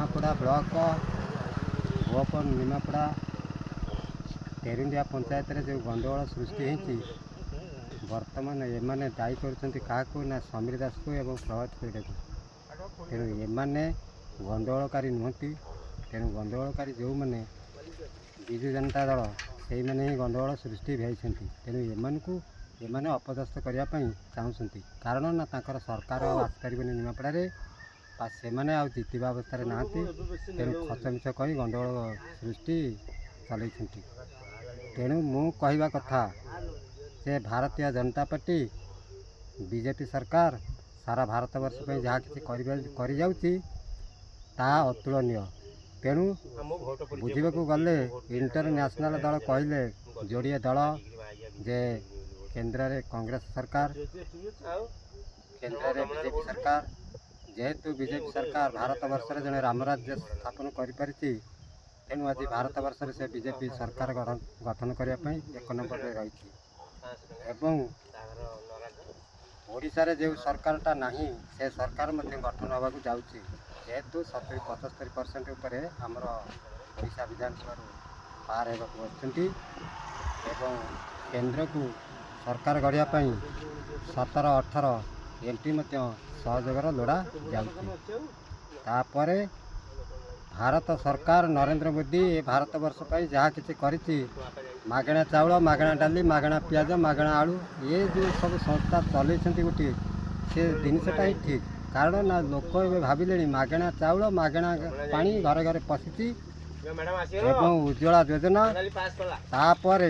Nimapada block गोप निमापड़ा तेरिंदिया पंचायत रे जो गंडगोल सृष्टि होती बर्तमान एमाने दायी कर ना समीर दास को एवं प्रभात परिड़ा को तेणु एमाने गंडगोलकारी नुहति तेणु गंडगोलकारी जो मैंने विजु जनता दल से मैंने ही गंडगोल सृष्टि होती तेणु एमाने अपदस्थ करने चाहते कारण ना तांकर सरकार आसपारे निमापड़ा से मैंने आ जितवा अवस्था नहांती तेणु खचमिच कही गंडगोल सृष्टि चल तेणु मु कहवा कथा से भारतीय जनता पार्टी बीजेपी सरकार सारा भारत वर्ष पर जहाँ किसी कर अतुलनीय तेणु बुझा गले इंटरनेशनल दल कहले जोड़िए दल जे केंद्र में कांग्रेस सरकार केंद्र में बीजेपी सरकार जेहेतु बीजेपी सरकार भारत वर्ष में जड़े रामराज्य स्थापन कर तेणु आज भारत वर्ष से बीजेपी सरकार गठन करने एक नंबर में रही ओडिशा रे जो सरकारटा नहीं से सरकार गठन होगा जाऊँगी जेहेतु 70-75% उपर आमर ओडिशा विधानसभा पार होती केंद्र को सरकार गढ़ापी 17-18 एमपी सहयोगर लोड़ा जापर भारत सरकार नरेंद्र मोदी भारत वर्ष पर जहाँ किसी करी मागणा चाउल मागणा डाली मागणा पियाज मागणा आलू ये जो सब संस्था चलती गोटे से जिनटा ही ठीक कारण ना लोक भाविले मागणा चाउल मागणा पानी घर घर पशिची एवं उज्ज्वला योजना तापर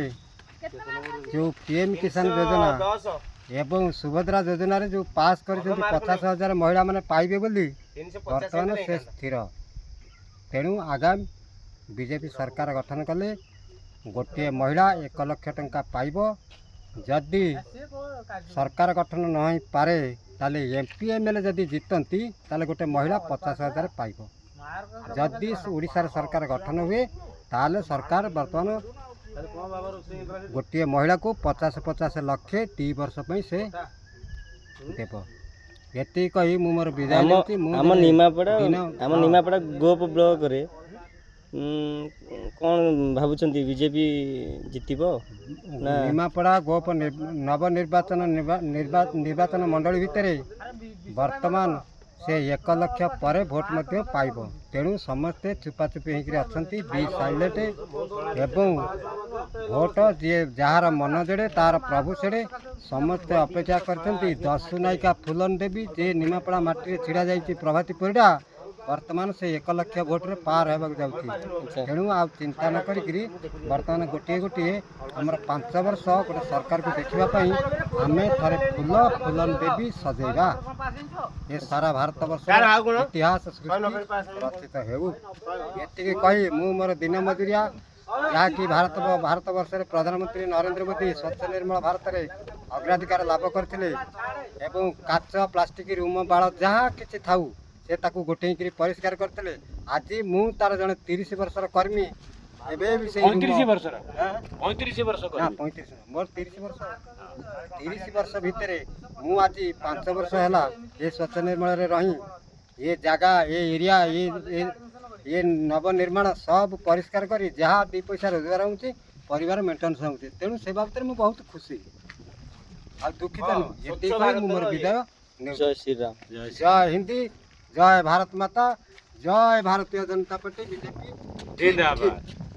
जो पीएम किसान योजना एवं सुभद्रा योजना रे जो पास कर 50,000 महिला माने पाइबे बोली बर्तमान से स्थिर तेणु आगामी बीजेपी सरकार गठन कले गोटे महिला 1 लाख टंका पाइब जदि सरकार गठन न हो पारे ताले एमपी एमएलए जदि जीतती ताले गोटे महिला 50,000 पाइब जदि ओडिशा सरकार गठन हुए ताले सरकार बर्तमान गोटे महिला को 50-50 लाख 2 वर्ष पे से देव ये कही मु मोर विदाय आम निमापड़ा गोप ब्लॉक रे कौन भावुंट बीजेपी जितब निमापड़ा गोप नवनिर्वाचन निर्वाचन मंडली भितर वर्तमान से 1 लाख पर भोट मध्य पाइब तेणु समस्ते चुपाचुपी होकर अच्छा बी साइलेंट एवं भोट जी जार मन जोड़े तार प्रभु सेड़े समस्ते अपेक्षा कर दस्यु नायिका फुलन देवी जे निमापड़ा माटी छिड़ा जाइए प्रभाती परिड़ा वर्तमान से 1 लाख भोट रे पार होगा जाऊँगी तेणु आ चिंता न करी बर्तमान गोटे गोटे आमर 5 वर्ष गोटे सरकार को देखापी आम थे फुलन देवी सजेगा ये सारा भारत वर्ष इतिहास रचित होती कही मु मोर दिन मजूरिया जहाँकि भारत वर्ष में प्रधानमंत्री नरेंद्र मोदी स्वच्छ निर्मल भारत में अग्राधिकार लाभ करते काच प्लास्टिक रूम बाड़ जहाँ किसी थाऊ से ताकू गोटे परिष्कार करते आज मु तार जड़े 30 वर्षर कर्मी एबे भी से 35 वर्ष मोर 30 वर्ष भितर मु आज 5 वर्ष है ये स्वच्छ निर्मल रे रही ये जगह ये एरिया ये नवनिर्माण सब परिष्कार करी जहाँ 2 पैसा रोजगार होती परिवार मेंटेनेंस होती तेणु से बाबद में बहुत खुशी आ दुखित नुह मोर विदाय जय श्री राम जय हिंदी जय भारत माता जय भारतीय जनता पार्टी बीजेपी जिंदाबाद।